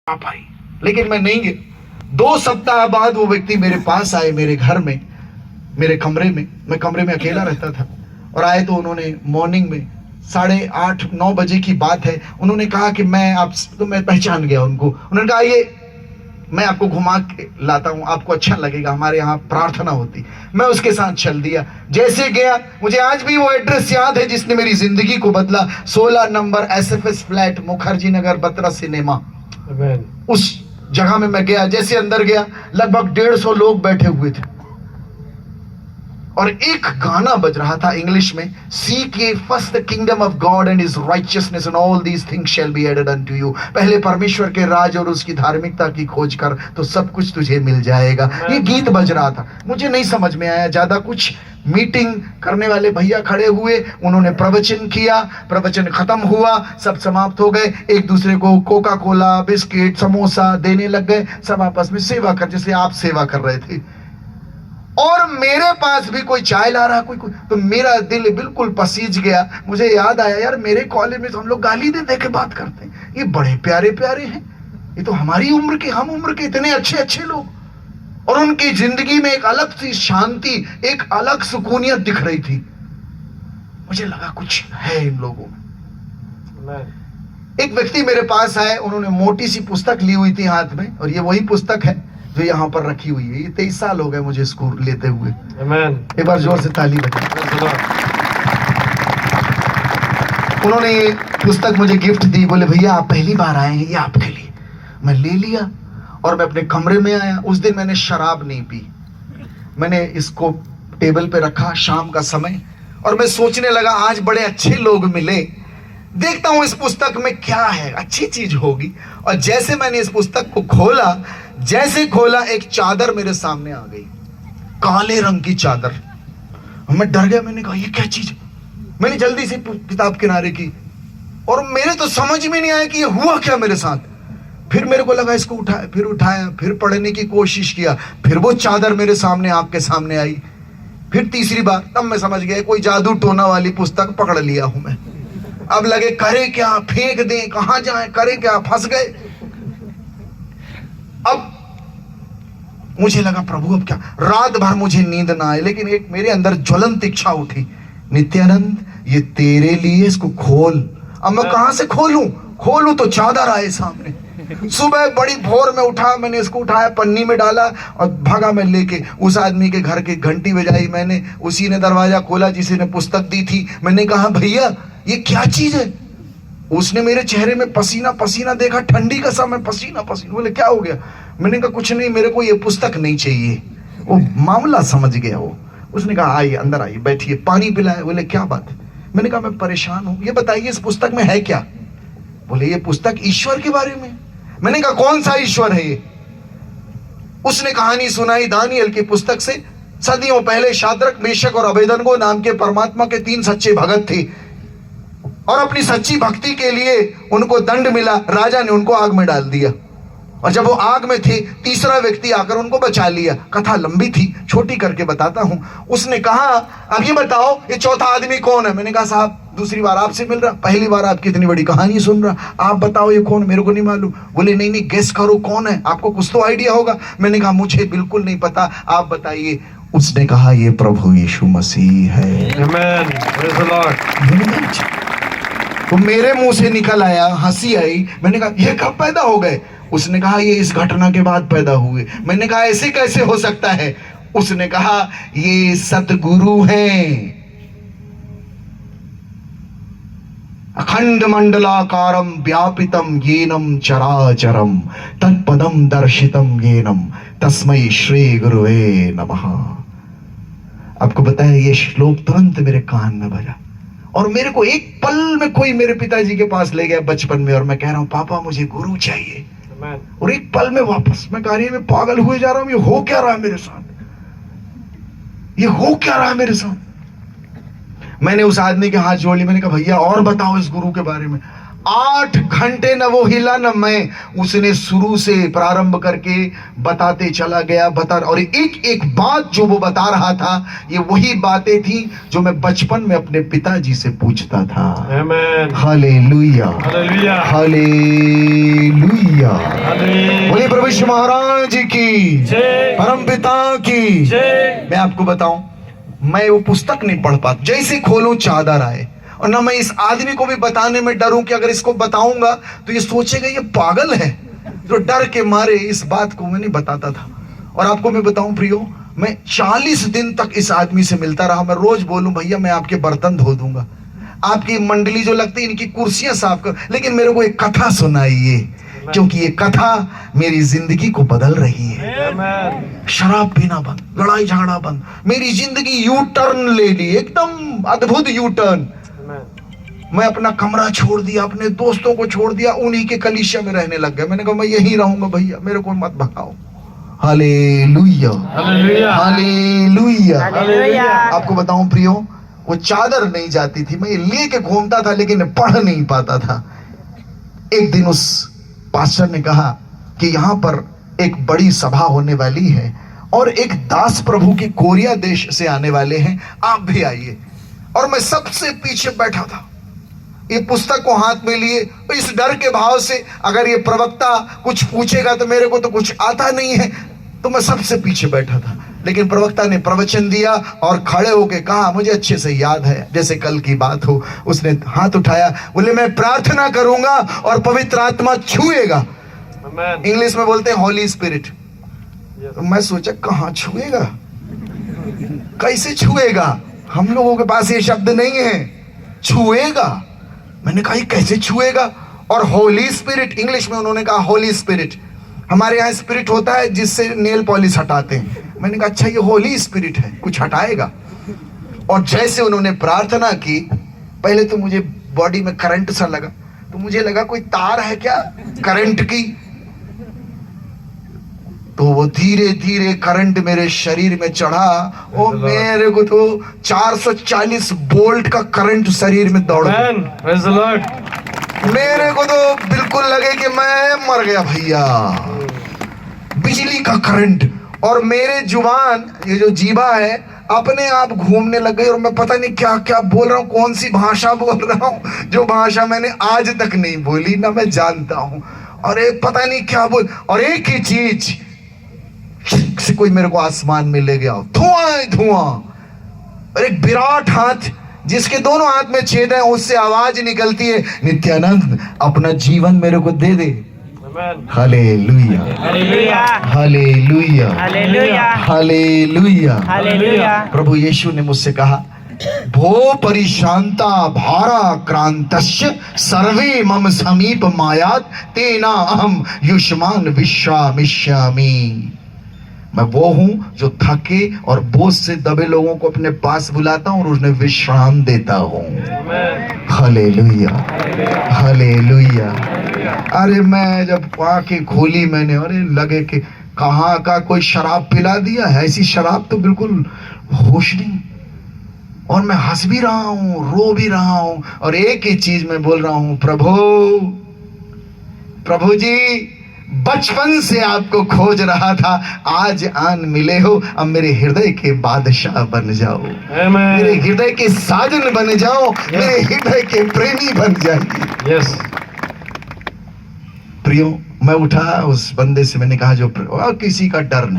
आ पाई, लेकिन मैं नहीं गया। 2 सप्ताह बाद वो व्यक्ति मेरे पास आए, मेरे घर में, मेरे कमरे में। मैं कमरे में अकेला रहता था, और आए तो उन्होंने मॉर्निंग में 8:30-9 बजे की बात है। उन्होंने कहा कि मैं पहचान गया उनको। उन्होंने कहा ये मैं आपको घुमा के लाता हूं, आपको अच्छा लगेगा, हमारे यहाँ प्रार्थना होती। मैं उसके साथ चल दिया। जैसे गया, मुझे आज भी वो एड्रेस याद है जिसने मेरी जिंदगी को बदला। 16 number SFS flat, Mukherjee Nagar, Batra cinema. उस जगह में मैं गया। जैसे अंदर गया, लगभग 150 लोग बैठे हुए थे, और एक गाना बज रहा था इंग्लिश में, seek ye first the kingdom of God and his righteousness and all these things shall be added unto you। पहले परमेश्वर के राज और उसकी धार्मिकता की खोज कर, तो सब कुछ तुझे मिल जाएगा। ये गीत बज रहा था, मुझे नहीं समझ में आया ज्यादा कुछ। मीटिंग करने वाले भैया खड़े हुए, उन्होंने प्रवचन किया, प्रवचन खत्म हुआ, सब समाप्त हो गए। एक दूसरे को कोका कोला, बिस्किट, समोसा देने लग गए, सब आपस में सेवा कर, जैसे आप सेवा कर रहे थे। और मेरे पास भी कोई चाय ला रहा, कोई तो मेरा दिल बिल्कुल पसीज गया। मुझे याद आया, यार मेरे कॉलेज में तो हम लोग गाली दे दे के बात करते हैं, ये बड़े प्यारे प्यारे हैं, ये तो हमारी उम्र के, हम उम्र के इतने अच्छे अच्छे लोग, और उनकी जिंदगी में एक अलग सी शांति, एक अलग सुकूनियत दिख रही थी। मुझे लगा कुछ है इन लोगों में। एक व्यक्ति मेरे पास आए, उन्होंने मोटी सी पुस्तक ली हुई थी हाथ में, और ये वही पुस्तक है जो यहाँ पर रखी हुई है। ये 23 साल हो गए मुझे इसको लेते हुए। एक बार जोर से ताली बजाओ। उन्होंने ये पुस्तक मुझे गिफ्ट दी, बोले भैया आप पहली बार आए हैं, ये आपके लिए। मैं ले लिया और मैं अपने कमरे में आया। उस दिन मैंने शराब नहीं पी, मैंने इसको टेबल पे रखा, शाम का समय, और मैं सोचने लगा आज बड़े अच्छे लोग मिले, देखता हूं इस पुस्तक में क्या है, अच्छी चीज होगी। और जैसे मैंने इस पुस्तक को खोला, जैसे खोला, एक चादर मेरे सामने आ गई, काले रंग की चादर। मैं डर गया, मैंने कहा ये क्या चीज है। मैंने जल्दी से किताब किनारे की, और मेरे तो समझ में नहीं आया कि ये हुआ क्या मेरे साथ। फिर मेरे को लगा इसको उठाया, फिर पढ़ने की कोशिश किया, फिर वो चादर मेरे सामने, आपके सामने आई। फिर तीसरी बार, तब मैं समझ गया कोई जादू टोना वाली पुस्तक पकड़ लिया हूं मैं। अब लगे करे क्या, फेंक दें, कहां जाएं, करे क्या, फंस गए। अब मुझे लगा प्रभु अब क्या। रात भर मुझे नींद ना आए, लेकिन एक मेरे अंदर ज्वलंत इच्छा उठी, नित्यानंद ये तेरे लिए, इसको खोल। अब मैं कहां से खोलूं तो चादर आए सामने। सुबह बड़ी भोर में उठा, मैंने इसको उठाया, पन्नी में डाला और भागा मैं लेके। उस आदमी के घर की घंटी बजाई मैंने, उसी ने दरवाजा खोला जिसे ने पुस्तक दी थी। मैंने कहा भैया ये क्या चीज है। उसने मेरे चेहरे में पसीना पसीना देखा, ठंडी का समय, पसीना पसीना। बोले क्या हो गया। मैंने कहा कुछ नहीं, मेरे को ये पुस्तक नहीं चाहिए। वो मामला समझ गया वो। उसने कहा आइए अंदर आइए, बैठिए, पानी पिलाए। बोले क्या बात है। मैंने कहा मैं परेशान हूं, ये बताइए इस पुस्तक में है क्या। बोले ये पुस्तक ईश्वर के बारे में। मैंने कहा कौन सा ईश्वर है ये। उसने कहानी सुनाई दानियल की पुस्तक से। सदियों पहले शाद्रक, मेशक और अबेदनगो नाम के परमात्मा के 3 सच्चे भगत थे, और अपनी सच्ची भक्ति के लिए उनको दंड मिला, राजा ने उनको आग में डाल दिया। और जब वो आग में थे, तीसरा व्यक्ति आकर उनको बचा लिया। कथा लंबी थी, छोटी करके बताता हूं। उसने कहा अब ये बताओ ये चौथा आदमी कौन है। मैंने कहा साहब दूसरी बार आपसे मिल रहा, पहली बार आपकी इतनी बड़ी कहानी सुन रहा, आप बताओ ये कौन, मेरे को नहीं मालूम। बोले नहीं गेस करो कौन है, आपको कुछ तो आइडिया होगा। मैंने कहा मुझे बिल्कुल नहीं पता, आप बताइए। उसने कहा ये प्रभु यीशु मसीह है। आमेन, प्रेज़ द लॉर्ड। तो मेरे मुंह से निकल आया, हंसी आई। मैंने कहा ये कब पैदा हो गए। उसने कहा ये इस घटना के बाद पैदा हुए। मैंने कहा ऐसे कैसे हो सकता है। उसने कहा ये सतगुरु हैं, अखंड मंडलाकारम व्यापितम येनम चराचरम तत्पदम दर्शितम येनम तस्मै श्री गुरुवे नमः। आपको बताया ये श्लोक तुरंत मेरे कान में बजा, और मेरे को एक पल में कोई मेरे पिताजी के पास ले गया बचपन में, और मैं कह रहा हूं पापा मुझे गुरु चाहिए। और एक पल में वापस मैं कह रही हूं मैं पागल हुए जा रहा हूं, ये हो क्या रहा है मेरे साथ, ये हो क्या रहा है मेरे साथ। मैंने उस आदमी के हाथ जोड़ ली। मैंने कहा भैया और बताओ इस गुरु के बारे में। 8 घंटे न वो हिला न मैं, उसने शुरू से प्रारंभ करके बताते चला गया, और एक एक बात जो वो बता रहा था ये वही बातें थी जो मैं बचपन में अपने पिताजी से पूछता था। आमेन, हालेलुया, हालेलुया, हालेलुया। हालेलुया। बोलिए प्रभु यीशु महाराज की जय। परम पिता की जय। मैं आपको बताऊं, मैं वो पुस्तक नहीं पढ़ पाता, जैसे खोलूं चादर आए। और ना मैं इस आदमी को भी बताने में डरूं कि अगर इसको बताऊंगा तो ये सोचेगा ये पागल है, जो डर के मारे इस बात को मैं नहीं बताता था। और आपको मैं बताऊं प्रियो, मैं 40 दिन तक इस आदमी से मिलता रहा। मैं रोज बोलूं भैया मैं आपके बर्तन धो दूंगा, आपकी मंडली जो लगती है इनकी कुर्सियां साफ कर, लेकिन मेरे को एक कथा सुनाइए, क्योंकि ये कथा मेरी जिंदगी को बदल रही है। शराब पीना बंद, लड़ाई झगड़ा बंद, मेरी जिंदगी यू टर्न ले ली, एकदम अद्भुत यू टर्न। मैं अपना कमरा छोड़ दिया, अपने दोस्तों को छोड़ दिया, उन्हीं के कलीसिया में रहने लग गया। मैंने कहा मैं यहीं रहूंगा भैया, मेरे को मत भगाओ। Hallelujah, hallelujah, hallelujah. हालेलुया। आपको बताऊं प्रियो, वो चादर नहीं जाती थी, मैं लेके घूमता था लेकिन पढ़ नहीं पाता था। एक दिन उस पास्टर ने कहा कि यहां पर एक बड़ी सभा होने वाली है और एक दास प्रभु की कोरिया देश से आने वाले हैं, आप भी आइए। और मैं सबसे पीछे बैठा था, ये पुस्तक को हाथ में लिए, इस डर के भाव से अगर ये प्रवक्ता कुछ पूछेगा तो मेरे को तो कुछ आता नहीं है, तो मैं सबसे पीछे बैठा था। लेकिन प्रवक्ता ने प्रवचन दिया और खड़े होके कहा, मुझे अच्छे से याद है जैसे कल की बात हो, उसने हाथ उठाया, बोले मैं प्रार्थना करूंगा और पवित्र आत्मा छुएगा। इंग्लिश में बोलते हैं हॉली स्पिरिट। तो मैं सोचा कहां छुएगा, कैसे छुएगा, हम लोगों के पास ये शब्द नहीं है, छुएगा। मैंने कहा ये कैसे छुएगा, और होली स्पिरिट, इंग्लिश में उन्होंने कहा होली स्पिरिट। हमारे यहाँ स्पिरिट होता है जिससे नेल पॉलिश हटाते हैं, मैंने कहा अच्छा ये होली स्पिरिट है, कुछ हटाएगा। और जैसे उन्होंने प्रार्थना की, पहले तो मुझे बॉडी में करंट सा लगा, तो मुझे लगा कोई तार है क्या करंट की, तो वो धीरे धीरे करंट मेरे शरीर में चढ़ा और मेरे को तो 440 वोल्ट का करंट शरीर में दौड़ गया। मेरे को तो बिल्कुल लगे कि मैं मर गया भैया, बिजली का करंट। और मेरे जुबान, ये जो जीवा है, अपने आप घूमने लग गई और मैं पता नहीं क्या क्या बोल रहा हूँ, कौन सी भाषा बोल रहा हूँ, जो भाषा मैंने आज तक नहीं बोली, ना मैं जानता हूँ। और एक पता नहीं क्या बोल, और एक ही चीज से कोई मेरे को आसमान में ले गया, धुआं धुआं। और एक विराट हाथ जिसके दोनों हाथ में छेद है, उससे आवाज निकलती है, नित्यानंद अपना जीवन मेरे को दे दे। Hallelujah, hallelujah, hallelujah, hallelujah, hallelujah, hallelujah. प्रभु यीशु ने मुझसे कहा, भो परिशांता भारा क्रांतस्य सर्वे मम समीप मायात तेना अहम युष्मान विश्रामिष्यामि। मैं वो हूं जो थके और बोझ से दबे लोगों को अपने पास बुलाता हूं और उन्हें विश्राम देता हूं। Hallelujah, hallelujah. अरे मैं जब आंखें खोली मैंने, अरे लगे कि कहाँ का कोई शराब पिला दिया है, ऐसी शराब तो बिल्कुल होश नहीं। और मैं हंस भी रहा हूं, रो भी रहा हूं, और एक ही चीज मैं बोल रहा हूं, प्रभु, प्रभु जी बचपन से आपको खोज रहा था, आज आन मिले हो, अब मेरे हृदय के बादशाह बन जाओ, मेरे हृदय के साजन बन जाओ, मेरे हृदय के प्रेमी बन जाइए। यस प्रियो, मैं उठा, उस बंदे से मैंने कहा, जो किसी का डर नहीं,